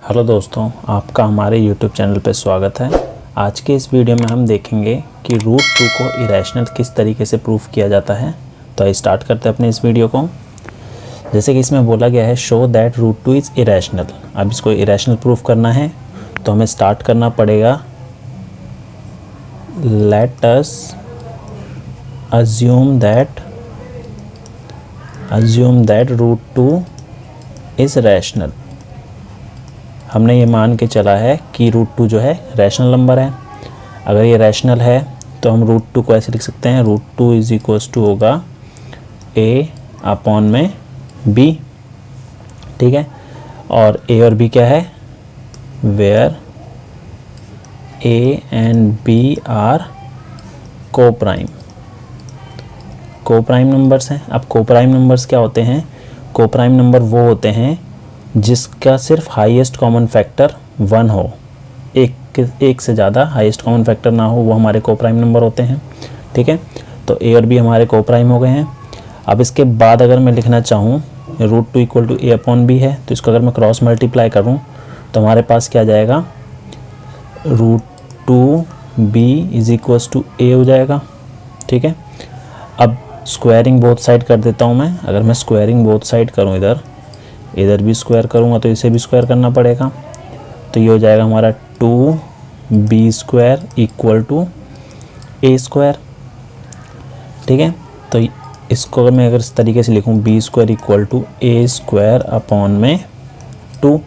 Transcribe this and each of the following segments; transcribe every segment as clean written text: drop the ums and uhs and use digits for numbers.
Hello दोस्तों, आपका हमारे YouTube चैनल पर स्वागत है। आज के इस वीडियो में हम देखेंगे कि रूट 2 को इरेशनल किस तरीके से प्रूफ किया जाता है। तो आइए स्टार्ट करते हैं अपने इस वीडियो को। जैसे कि इसमें बोला गया है show that root 2 is irrational. अब इसको इरेशनल प्रूफ करना है तो हमें स्टार्ट करना पड़ेगा let us assume that root 2 is rational. हमने ये मान के चला है कि रूट 2 जो है रैशनल नंबर है। अगर ये रैशनल है तो हम रूट 2 को ऐसे लिख सकते हैं, रूट 2 इज इक्वल्स टू होगा a अपॉन में b। ठीक है, और a और b क्या है, where a and b are coprime numbers हैं। अब कोप्राइम नंबर्स क्या होते हैं? कोप्राइम नंबर वो होते हैं जिसका सिर्फ हाईएस्ट कॉमन फैक्टर 1 हो, एक से ज़्यादा हाईएस्ट कॉमन फैक्टर ना हो, वो हमारे कोप्राइम नंबर होते हैं। ठीक है, तो ए और बी हमारे कोप्राइम हो गए हैं। अब इसके बाद अगर मैं लिखना चाहूँ root 2 equal to a upon b है, तो इसको अगर मैं क्रॉस मल्टीप्लाई करूँ तो हमारे पास क्या जाएगा, root 2 B is equals to A हो जाएगा। ठीक है, अब स्क्वायरिंग बोथ साइड कर देता हूँ मैं। अगर मैं स्क्वायरिंग बोथ साइड करूँ, इधर भी स्क्वायर करूँगा तो इसे भी स्क्वायर करना पड़ेगा, तो ये हो जाएगा हमारा 2b² इक्वल टू a²। ठीक है, तो इसको अगर मैं इस तरीके से लिखूँ b² equal to a² upon में 2,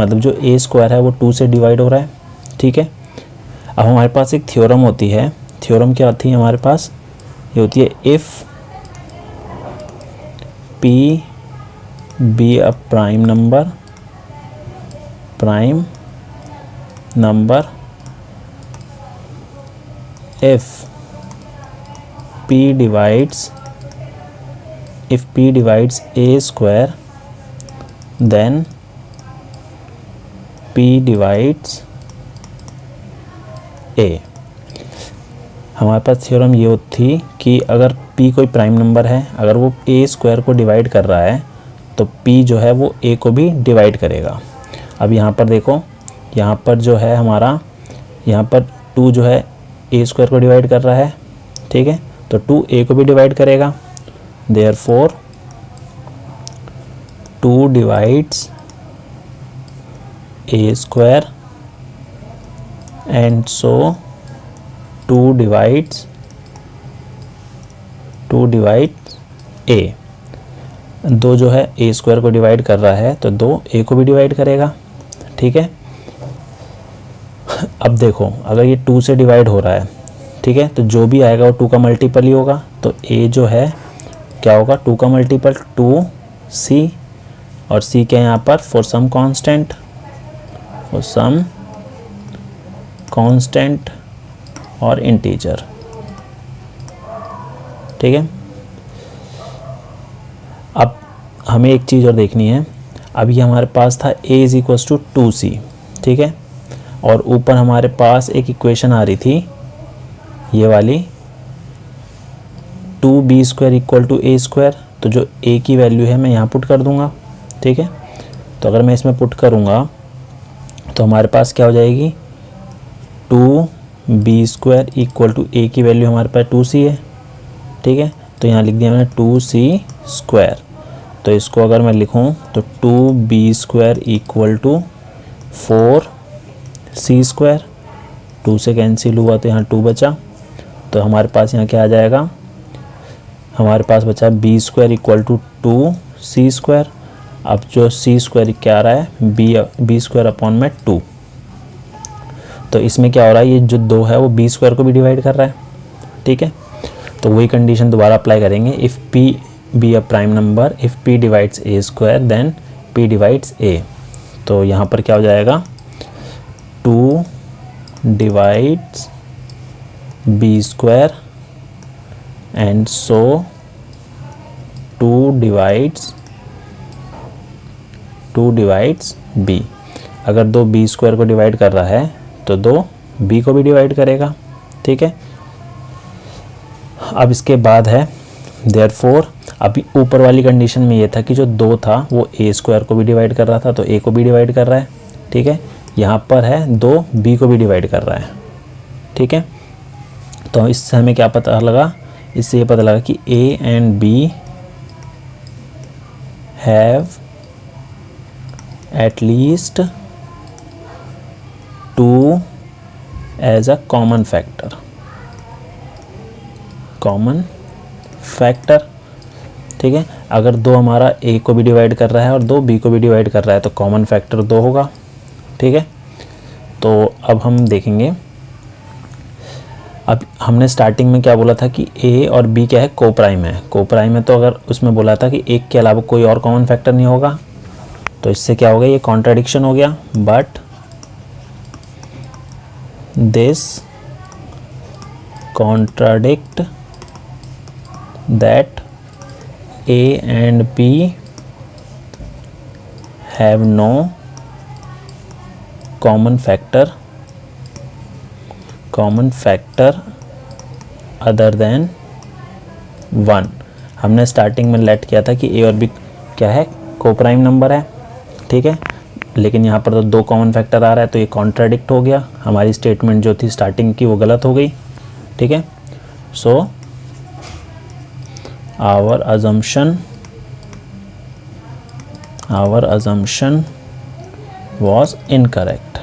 मतलब जो a² है वो 2 से डिवाइड हो रहा है। ठीक है, अब हमारे पास एक थ्योरम होती है। थ्योरम क्या होती है हमारे पास? ये होती है if p be a prime number if p divides a², then p divides a। हमारे पास थ्योरम ये थी कि अगर p कोई प्राइम नंबर है, अगर वो a² को डिवाइड कर रहा है तो p जो है वो a को भी डिवाइड करेगा। अब यहाँ पर देखो, यहाँ पर जो है हमारा, यहाँ पर 2 जो है a² को डिवाइड कर रहा है। ठीक है, तो 2 a को भी डिवाइड करेगा, therefore 2 divides a² and so 2 divides a। 2 जो है a² को डिवाइड कर रहा है तो 2 a को भी डिवाइड करेगा। ठीक है, अब देखो अगर ये 2 से डिवाइड हो रहा है, ठीक है, तो जो भी आएगा वो 2 का मल्टीपल ही होगा। तो a जो है क्या होगा, 2 का मल्टीपल 2c, और c क्या है यहाँ पर, फॉर सम कांस्टेंट और इंटीजर। ठीक है, अब हमें एक चीज़ और देखनी है। अभी हमारे पास था a is equals to 2c। ठीक है, और ऊपर हमारे पास एक इक्वेशन आ रही थी ये वाली 2b² इक्वल टू a²। तो जो a की वैल्यू है मैं यहाँ पुट कर दूँगा। ठीक है, तो अगर मैं इसमें पुट करूँगा तो हमारे पास क्या हो जाएगी, 2b² इक्वल टू a की वैल्यू हमारे पास 2c है। ठीक है, तो यहाँ लिख दिया मैंने 2c²। तो इसको अगर मैं लिखूँ तो 2b² इक्वल टू 4c²। 2 से कैंसिल हुआ तो यहाँ 2 बचा, तो हमारे पास यहाँ क्या आ जाएगा, हमारे पास बचा b² इक्वल टू 2c²। अब जो c² क्या आ रहा है, b² अपॉन में 2। तो इसमें क्या हो रहा है, ये जो 2 है वो b² को भी डिवाइड कर रहा है। ठीक है, तो वही कंडीशन दोबारा अप्लाई करेंगे। If p be a prime number, if p divides a² then p divides a। तो यहाँ पर क्या हो जाएगा, 2 divides b² and so 2 divides b। अगर 2 b² को डिवाइड कर रहा है तो 2 b को भी डिवाइड करेगा। ठीक है, अब इसके बाद है देयरफॉर, अभी ऊपर वाली कंडीशन में ये था कि जो 2 था वो a² को भी डिवाइड कर रहा था, तो a को भी डिवाइड कर रहा है। ठीक है। यहाँ पर है 2 b को भी डिवाइड कर रहा है, ठीक है। तो इससे हमें क्या पता लगा, इससे ये पता लगा कि a and b have at least 2 as a common factor, ठीक है। अगर 2 हमारा a को भी डिवाइड कर रहा है और 2 b को भी डिवाइड कर रहा है तो कॉमन फैक्टर 2 होगा, ठीक है। तो अब हम देखेंगे, अब हमने स्टार्टिंग में क्या बोला था कि a और b क्या है, कोप्राइम है। कोप्राइम है तो अगर उसमें बोला था कि एक के अलावा कोई और कॉमन फैक्टर नहीं होगा, तो इससे क्या हो गया, ये कॉन्ट्राडिक्शन हो गया। But this contradict that a and b have no common factor other than 1। हमने स्टार्टिंग में लेट किया था कि a और b क्या है, कोप्राइम नंबर है, ठीक है। लेकिन यहाँ पर तो 2 कॉमन फैक्टर आ रहा है, तो ये कॉन्ट्राडिक्ट हो गया, हमारी स्टेटमेंट जो थी स्टार्टिंग की वो गलत हो गई, ठीक है। सो our assumption was incorrect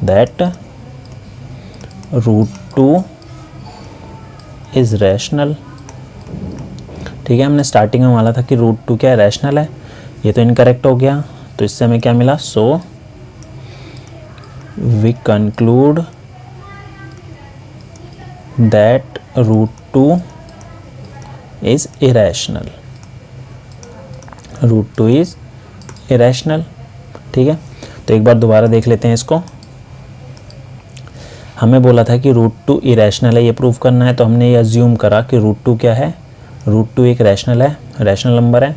that root 2 is rational, ठीक है। हमने स्टार्टिंग में माना था कि रूट 2 क्या है, रैशनल है, ये तो इनकरेक्ट हो गया। तो इससे हमें क्या मिला, so we conclude that root 2 is irrational, root 2 is irrational, ठीक है। तो एक बार दोबारा देख लेते हैं इसको। हमें बोला था कि रूट 2 इरेशनल है, ये प्रूव करना है। तो हमने ये अज्यूम करा कि रूट 2 क्या है, रूट 2 एक रैशनल है, रैशनल नंबर है।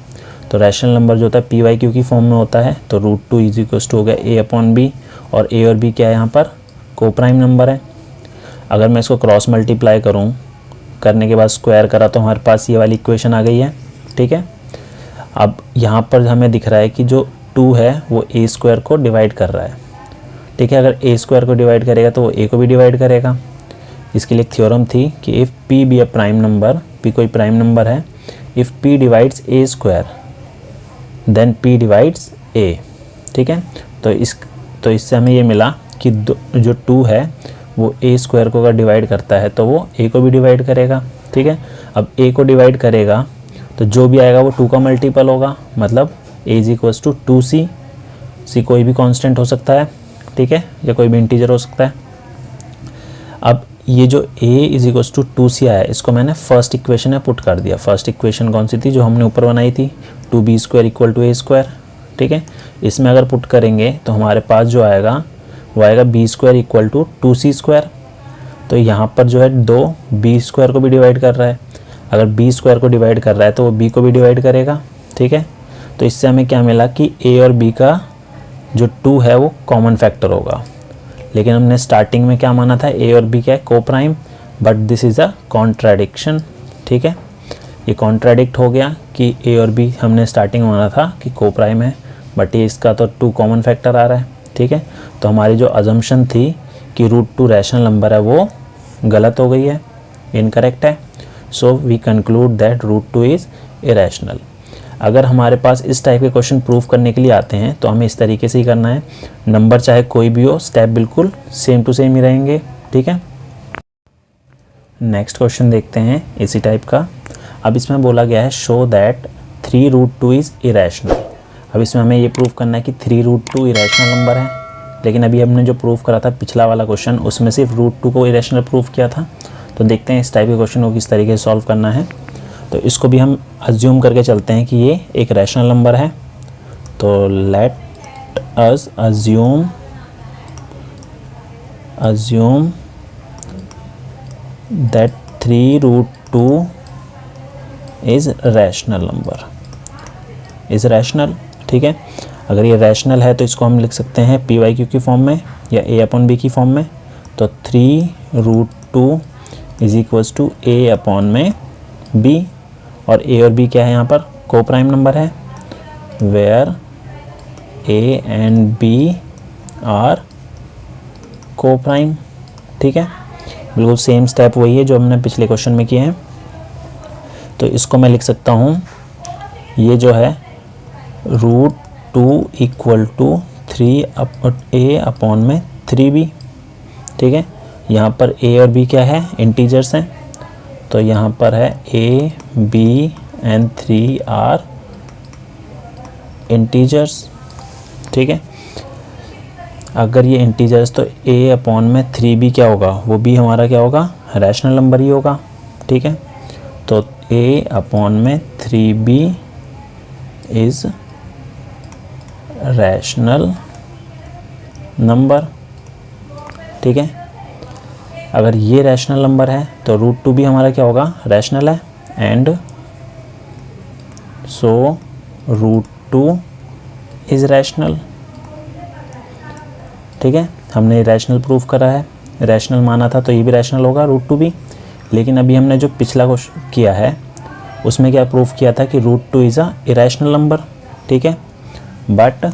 तो रैशनल नंबर जो होता है पी वाई क्यू की फॉर्म में होता है, तो रूट 2 इज इक्वल्स टू हो गया a अपॉन बी, और a और b क्या है यहाँ पर, कोप्राइम नंबर है। अगर मैं इसको क्रॉस मल्टीप्लाई करूँ, करने के बाद स्क्वायर करा, तो हमारे पास ये वाली इक्वेशन आ गई है, ठीक है। अब यहाँ पर हमें दिख रहा है कि जो 2 है वो a स्क्वायर को डिवाइड कर रहा है, ठीक है। अगर a स्क्वायर को डिवाइड करेगा तो वो a को भी डिवाइड करेगा। इसके लिए थ्योरम थी कि if p be a prime number, p कोई प्राइम नंबर है, if p divides a square then p divides a, ठीक है। तो इससे हमें ये मिला कि जो 2 है वो a स्क्वायर को अगर डिवाइड करता है तो वो a को भी डिवाइड करेगा, ठीक है। अब a को डिवाइड करेगा तो जो भी आएगा वो 2 का मल्टीपल होगा, मतलब a is equals to 2c। c कोई भी कांस्टेंट हो सकता है, ठीक है, या कोई भी इंटीजर हो सकता है। अब ये जो a is equals to 2c आया, इसको मैंने फर्स्ट इक्वेशन में पुट कर दिया। फर्स्ट इक्वेशन कौन सी थी, जो हमने ऊपर बनाई थी, 2b square equal to a square, ठीक है। इसमें अगर पुट करेंगे तो हमारे पास जो आएगा वो आएगा b square equal to 2c square. तो यहाँ पर जो है 2 बी स्क्वायर को भी डिवाइड कर रहा है, अगर बी स्क्वायर को डिवाइड कर रहा है तो वो बी को भी डिवाइड करेगा, ठीक है। तो इससे हमें क्या मिला कि a और b का जो 2 है वो कॉमन फैक्टर होगा। लेकिन हमने स्टार्टिंग में क्या माना था, a और b क्या है, coprime, but this is a contradiction, ठीक है। ये कॉन्ट्राडिक्ट हो गया कि a और b हमने स्टार्टिंग में माना था कि कोप्राइम है, बट ये इसका तो 2 कॉमन फैक्टर आ रहा है, ठीक है। तो हमारी जो अजम्पशन थी कि रूट 2 रैशनल नंबर है वो गलत हो गई है, इनकरेक्ट है। So we conclude that root 2 is irrational. अगर हमारे पास इस टाइप के क्वेश्चन प्रूव करने के लिए आते हैं तो हमें इस तरीके से ही करना है, नंबर चाहे कोई भी हो, स्टेप बिल्कुल सेम टू सेम ही रहेंगे, ठीक है। नेक्स्ट क्वेश्चन देखते हैं इसी टाइप का। अब इसमें बोला गया है show that 3 root 2 is irrational. अब इसमें हमें ये प्रूव करना है कि 3 रूट 2 इरेशनल नंबर है। लेकिन अभी हमने जो प्रूव करा था पिछला वाला क्वेश्चन, उसमें सिर्फ रूट 2 को इरेशनल प्रूव किया था। तो देखते हैं इस टाइप के क्वेश्चन को किस तरीके से सॉल्व करना है। तो इसको भी हम अज्यूम करके चलते हैं कि ये एक रैशनल नंबर है। तो let us assume that 3 root 2 is rational number, is rational, ठीक है। अगर ये रैशनल है तो इसको हम लिख सकते हैं पी वाई क्यू की फॉर्म में या a अपॉन बी की फॉर्म में। तो 3 root 2 is equals to a upon में b, और a और b क्या है यहाँ पर, कोप्राइम नंबर है, where a and b are coprime. ठीक है, बिल्कुल सेम स्टेप वही है जो हमने पिछले क्वेश्चन में किए हैं। तो इसको मैं लिख सकता हूँ, ये जो है √2 इक्वल टू 3a अपॉन में 3b। ठीक है, यहाँ पर a और b क्या है, इंटीजर्स हैं, तो यहाँ पर है a, b and 3 are integers. ठीक है, अगर ये इंटीजर्स तो a अपॉन में 3b क्या होगा, वो b हमारा क्या होगा, रैशनल नंबर ही होगा। ठीक है, तो a अपॉन में 3b इज रैशनल नंबर। ठीक है, अगर ये रैशनल नंबर है तो √2 भी हमारा क्या होगा, रैशनल है, एंड सो √2 इज रैशनल। ठीक है, हमने रैशनल प्रूफ करा है, रैशनल माना था तो ये भी रैशनल होगा, √2 भी। लेकिन अभी हमने जो पिछला क्वेश्चन किया है उसमें क्या प्रूफ किया था कि √2 इज़ अ इरेशनल नंबर। ठीक है, but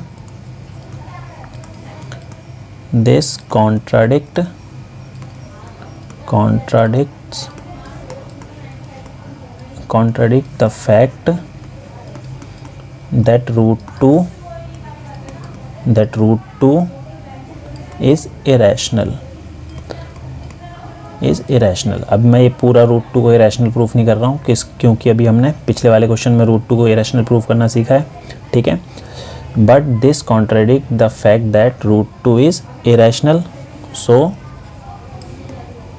this contradicts the fact that √2 is irrational। अब मैं ये पूरा √2 को इरेशनल प्रूफ नहीं कर रहा हूँ, क्योंकि अभी हमने पिछले वाले क्वेश्चन में √2 को इरेशनल प्रूफ करना सीखा है। ठीक है, but this contradict the fact that √2 is irrational, so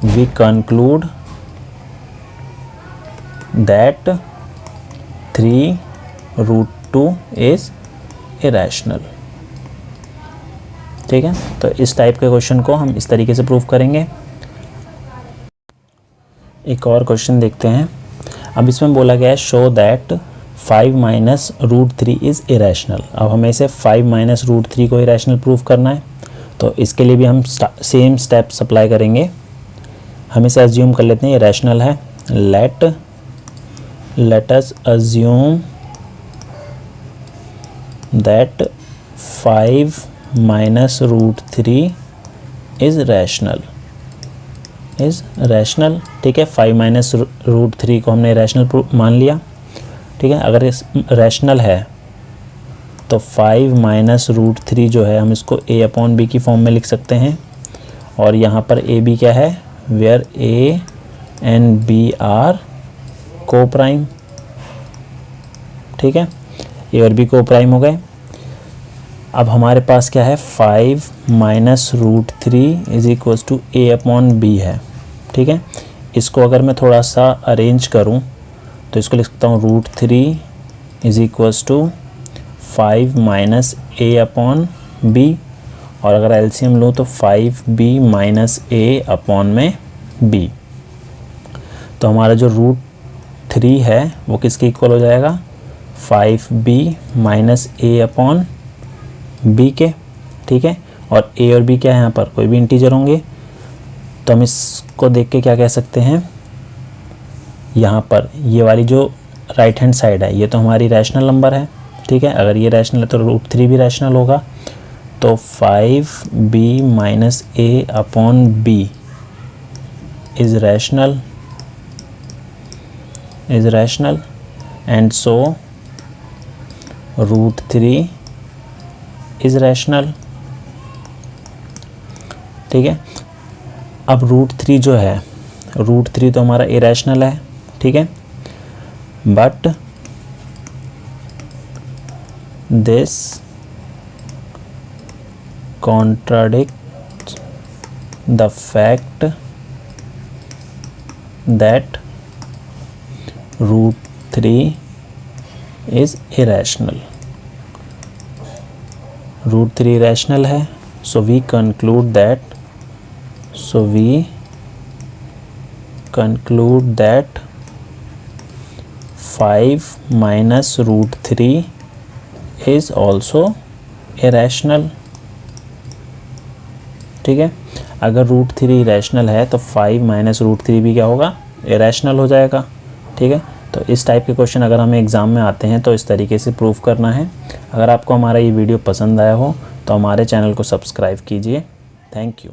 we conclude that 3√2 is irrational. ठीक है, तो इस टाइप के क्वेश्चन को हम इस तरीके से प्रूफ करेंगे। एक और क्वेश्चन देखते हैं। अब इसमें बोला गया है show that 5 minus √3 is irrational. अब हमें इसे 5 माइनस √3 को इरेशनल प्रूफ करना है, तो इसके लिए भी हम सेम स्टेप्स अप्लाई करेंगे। हम इसे अज्यूम कर लेते हैं इरेशनल है। Late us assume that 5 minus √3 is rational. ठीक है, 5 माइनस √3 को हमने रैशनल मान लिया। ठीक है, अगर इस रैशनल है तो 5 माइनस √3 जो है हम इसको a अपॉन बी की फॉर्म में लिख सकते हैं, और यहाँ पर a b क्या है, where a and b are coprime. ठीक है, a और b को प्राइम हो गए। अब हमारे पास क्या है, 5 minus √3 is equal to a upon b है। ठीक है, इसको अगर मैं थोड़ा सा अरेंज करूं तो इसको लिख सकता हूँ √3 is equal to 5 minus a upon b, और अगर एलसीएम लूँ तो 5b माइनस a अपॉन में b। तो हमारा जो √3 है वो किसके इक्वल हो जाएगा, 5b minus a upon b के। ठीक है, और a और b क्या है, यहाँ पर कोई भी इंटीजर होंगे, तो हम इसको देख के क्या कह सकते हैं, यहाँ पर ये वाली जो राइट हैंड साइड है ये तो हमारी रैशनल नंबर है। ठीक है, अगर ये रैशनल है तो √3 भी रैशनल होगा, तो 5b minus a upon b is rational and so √3 is rational. ठीक है, अब √3 जो है, √3 तो हमारा इरेशनल है। ठीक है, but this contradicts the fact that √3 is irrational। √3 irrational है, so we conclude that 5 minus √3 is also irrational। ठीक है, अगर √3 इरेशनल है तो 5 माइनस √3 भी क्या होगा, इरेशनल हो जाएगा। ठीक है, तो इस टाइप के क्वेश्चन अगर हमें एग्ज़ाम में आते हैं तो इस तरीके से प्रूव करना है। अगर आपको हमारा ये वीडियो पसंद आया हो तो हमारे चैनल को सब्सक्राइब कीजिए। Thank you.